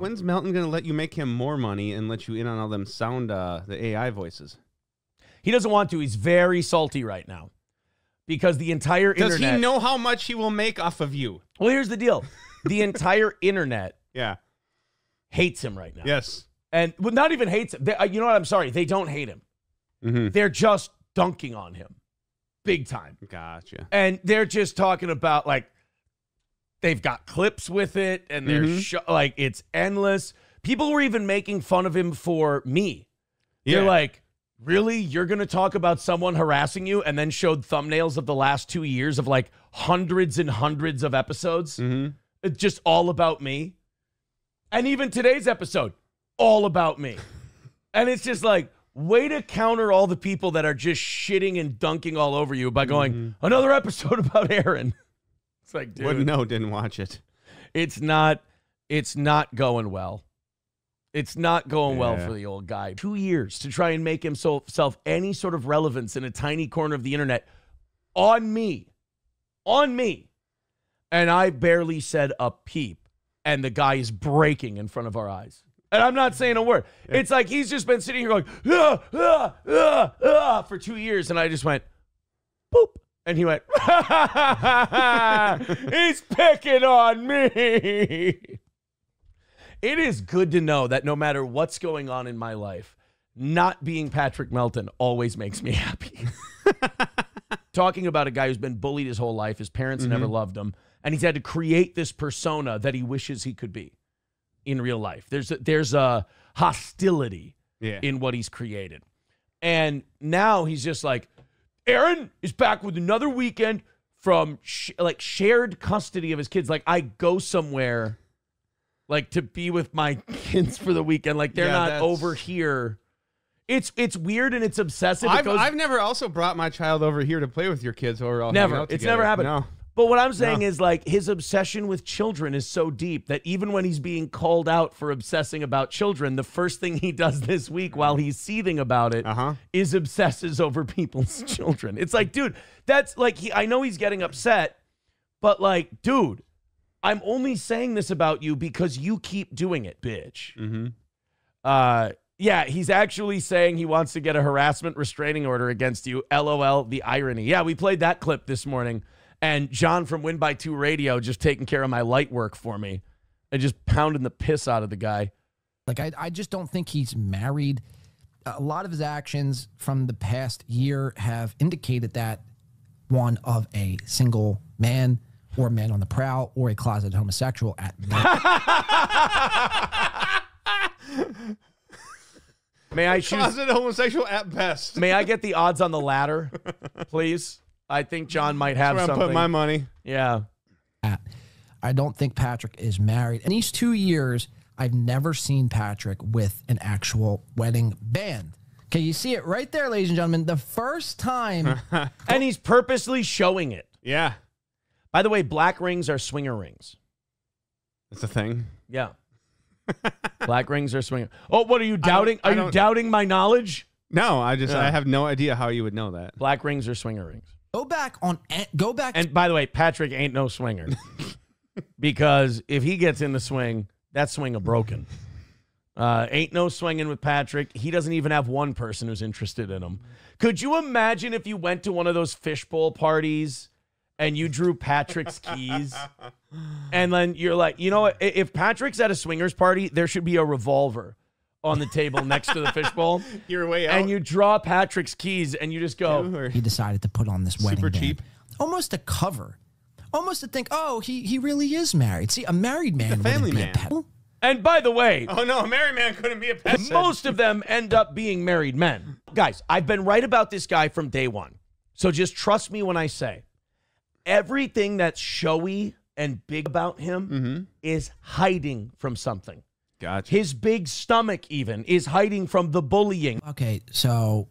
When's Melton going to let you make him more money and let you in on all them sound, the AI voices? He doesn't want to. He's very salty right now because the entire internet... Does he know how much he will make off of you? Well, here's the deal. The entire internet hates him right now. Yes. And well, not even hates him. You know what? I'm sorry. They don't hate him. They're just dunking on him big time. Gotcha. And they're just talking about, like, they've got clips with it, and they're like, it's endless. People were even making fun of him for me. Yeah. They're like, really? You're going to talk about someone harassing you, and then showed thumbnails of the last 2 years of, like, hundreds and hundreds of episodes? It's just all about me. And even today's episode, all about me. And it's just like, way to counter all the people that are just shitting and dunking all over you by going, another episode about Aaron. It's like, dude. Wouldn't know, didn't watch it. It's not going well. It's not going well for the old guy. 2 years to try and make himself any sort of relevance in a tiny corner of the internet on me. On me. And I barely said a peep. And the guy is breaking in front of our eyes. And I'm not saying a word. It's like he's just been sitting here going, for 2 years. And I just went, boop. And he went, he's picking on me. It is good to know that no matter what's going on in my life, not being Patrick Melton always makes me happy. Talking about a guy who's been bullied his whole life, his parents never loved him, and he's had to create this persona that he wishes he could be in real life. There's a hostility in what he's created. And now he's just like, Aaron is back with another weekend from shared custody of his kids. Like, I go somewhere like to be with my kids for the weekend. Like, they're not over here. It's weird and it's obsessive. I've never also brought my child over here to play with your kids. Never. It's never happened. No. But what I'm saying is, like, his obsession with children is so deep that even when he's being called out for obsessing about children, the first thing he does this week while he's seething about it is obsesses over people's children. It's like, dude, that's like, I know he's getting upset, but like, dude, I'm only saying this about you because you keep doing it, bitch. Yeah, he's actually saying he wants to get a harassment restraining order against you. LOL, the irony. Yeah, we played that clip this morning. And John from Win By 2 Radio just taking care of my light work for me and just pounding the piss out of the guy. Like, I just don't think he's married. A lot of his actions from the past year have indicated that one of a single man or man on the prowl or a closeted homosexual at May I choose? Closeted homosexual at best. May I get the odds on the ladder, please? I think John might have something. I put my money. Yeah. I don't think Patrick is married. In these 2 years, I've never seen Patrick with an actual wedding band. Okay, you see it right there, ladies and gentlemen. The first time. And he's purposely showing it. Yeah. By the way, black rings are swinger rings. That's a thing? Yeah. Black rings are swinger. Oh, what are you doubting? Are you doubting my knowledge? No, I have no idea how you would know that. Black rings are swinger rings. Go back. And by the way, Patrick ain't no swinger. Because if he gets in the swing, that swing a broken. Ain't no swinging with Patrick. He doesn't even have one person who's interested in him. Could you imagine if you went to one of those fishbowl parties and you drew Patrick's keys? And then you're like, you know what? If Patrick's at a swingers party, there should be a revolver on the table next to the fishbowl. You're way out. And you draw Patrick's keys and you just go. He decided to put on this wedding super band. Cheap. Almost a cover. Almost to think, oh, he really is married. See, a married man a family wouldn't be man. a pet. And by the way, oh no, a married man couldn't be a pet. Most of them end up being married men. Guys, I've been right about this guy from day one. So just trust me when I say everything that's showy and big about him is hiding from something. Gotcha. His big stomach even is hiding from the bullying. Okay, so,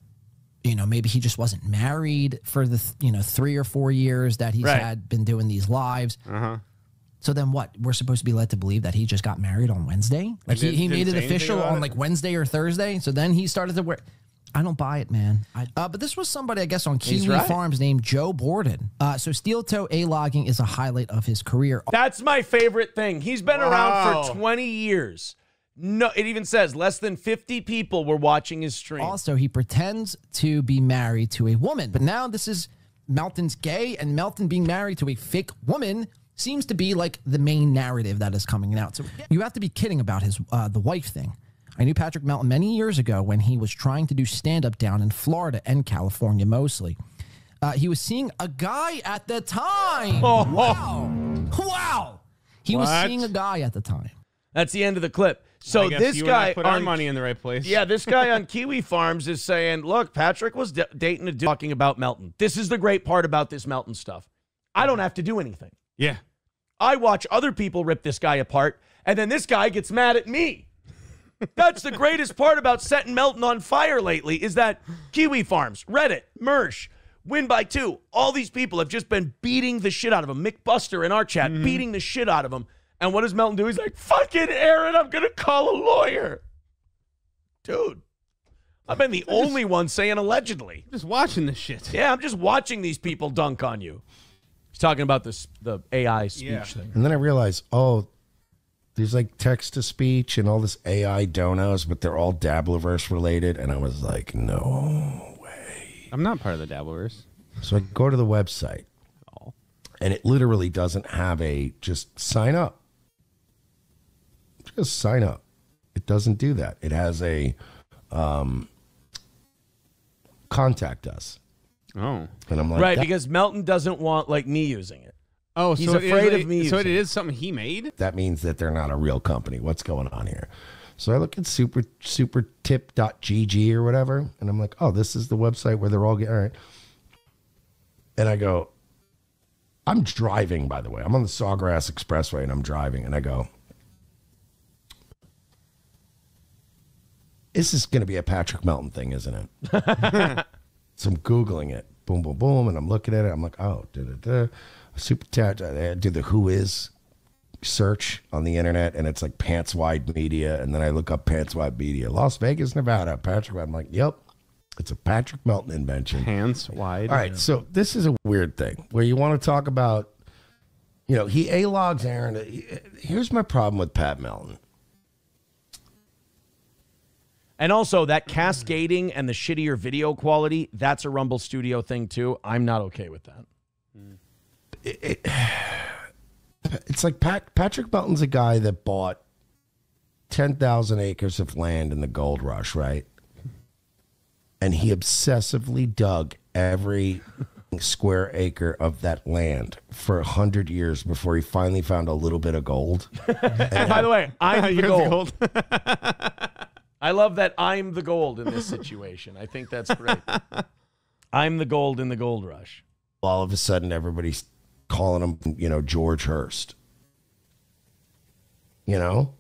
you know, maybe he just wasn't married for the, 3 or 4 years that he's had been doing these lives. So then what? We're supposed to be led to believe that he just got married on Wednesday? Like he made it official on like Wednesday or Thursday? So then he started to wear... I don't buy it, man. But this was somebody, I guess, on Kiwi Farms named Joe Borden. So steel toe A-logging is a highlight of his career. That's my favorite thing. He's been around for 20 years. No, it even says less than 50 people were watching his stream. Also, he pretends to be married to a woman. But now this is Melton's gay, and Melton being married to a fake woman seems to be like the main narrative that is coming out. So you have to be kidding about his the wife thing. I knew Patrick Melton many years ago when he was trying to do stand-up down in Florida and California mostly. He was seeing a guy at the time. Oh. Wow. He was seeing a guy at the time. That's the end of the clip. So this guy put our money in the right place. Yeah, this guy on Kiwi Farms is saying, look, Patrick was dating a dude talking about Melton. This is the great part about this Melton stuff. I don't have to do anything. Yeah. I watch other people rip this guy apart, and then this guy gets mad at me. That's the greatest part about setting Melton on fire lately is that Kiwi Farms, Reddit, Mersh, Win By 2, all these people have just been beating the shit out of him. Mick Buster in our chat, beating the shit out of him. And what does Melton do? He's like, fucking Aaron, I'm going to call a lawyer. Dude, I've been the only one saying allegedly. Just watching this shit. Yeah, I'm just watching these people dunk on you. He's talking about the AI speech thing. And then I realized, oh, there's like text-to-speech and all this AI donos, but they're all Dabbleverse related. And I was like, no way. I'm not part of the Dabbleverse. So I go to the website, and it literally doesn't have a just sign up. Just sign up. It doesn't do that. It has a contact us. Oh. And I'm like, right, because Melton doesn't want like me using it. Oh, he's so afraid of me. So using it is something he made? that means that they're not a real company. What's going on here? So I look at supertip.gg or whatever, and I'm like, oh, this is the website where they're all getting, all right. And I go, I'm driving, by the way. I'm on the Sawgrass Expressway, and I'm driving, and I go, this is going to be a Patrick Melton thing, isn't it? So I'm Googling it. Boom, boom, boom, and I'm looking at it. I'm like, oh, super tat. I do the who is search on the internet, and it's like Pants Wide Media, and then I look up Pants Wide Media, Las Vegas, Nevada, Patrick. I'm like, yep, it's a Patrick Melton invention. Pants wide. All right, so this is a weird thing where you want to talk about, you know, he A-logs Aaron. Here's my problem with Pat Melton. And also that cascading and the shittier video quality, that's a Rumble Studio thing too. I'm not okay with that. It's like Patrick Melton's a guy that bought 10,000 acres of land in the gold rush, right? And he obsessively dug every square acre of that land for 100 years before he finally found a little bit of gold. And by the way, I'm the You're gold. I love that I'm the gold in this situation. I think that's great. I'm the gold in the gold rush. All of a sudden, everybody's calling him, you know, George Hearst. You know?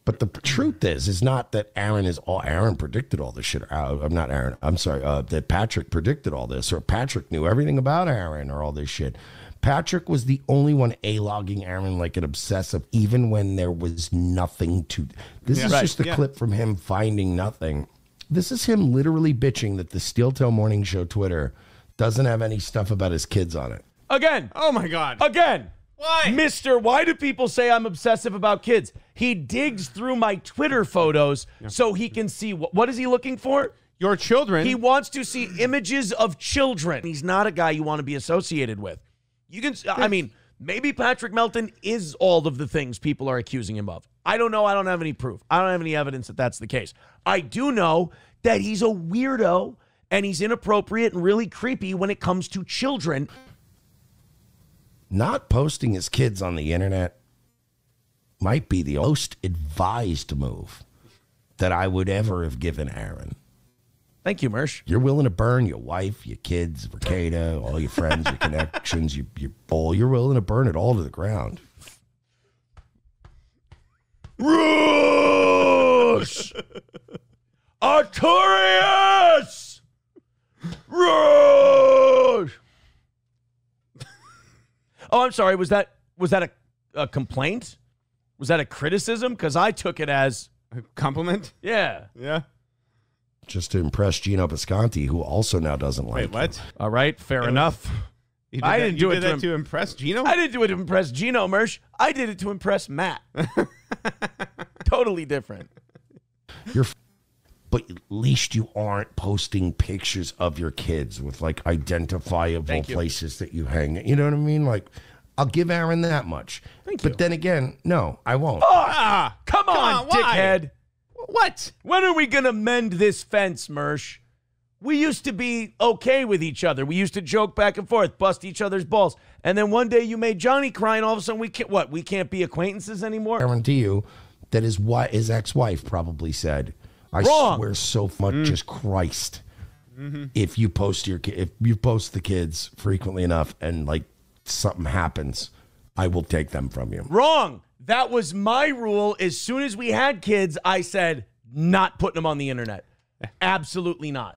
But the truth is not that Aaron predicted all this shit. I'm not Aaron. I'm sorry. That Patrick predicted all this, or Patrick knew everything about Aaron or all this shit. Patrick was the only one A-logging Aaron like an obsessive, even when there was nothing to. This is just a clip from him finding nothing. This is him literally bitching that the Steel Toe Morning Show Twitter doesn't have any stuff about his kids on it. Again. Oh my God. Again. Why? Mister, why do people say I'm obsessive about kids? He digs through my Twitter photos so he can see what is he looking for? Your children. He wants to see images of children. He's not a guy you want to be associated with. You can, I mean, maybe Patrick Melton is all of the things people are accusing him of. I don't know. I don't have any proof. I don't have any evidence that that's the case. I do know that he's a weirdo and he's inappropriate and really creepy when it comes to children. Not posting his kids on the internet might be the most advised move that I would ever have given Aaron. Thank you, Mersh. You're willing to burn your wife, your kids, Ricada, all your friends, your connections, you're willing to burn it all to the ground. Rush! Artorias! Rush! Oh, I'm sorry. Was that a complaint? Was that a criticism? Because I took it as a compliment. Yeah. Yeah. Just to impress Gino Bisconti, who also now doesn't like Wait, what? All right, fair enough. I didn't do it to impress Gino. I didn't do it to impress Gino, Mersh. I did it to impress Matt. Totally different. But at least you aren't posting pictures of your kids with like identifiable places that you hang. You know what I mean? Like, I'll give Aaron that much. But then again, no, I won't. Come on, dickhead. What? When are we going to mend this fence, Mersh? We used to be okay with each other. We used to joke back and forth, bust each other's balls. And then one day you made Johnny cry, and all of a sudden we can't be acquaintances anymore? I guarantee you that his ex-wife probably said, I swear so much, just Christ, if you post the kids frequently enough and like something happens, I will take them from you. Wrong. That was my rule. As soon as we had kids, I said, not putting them on the internet. Absolutely not.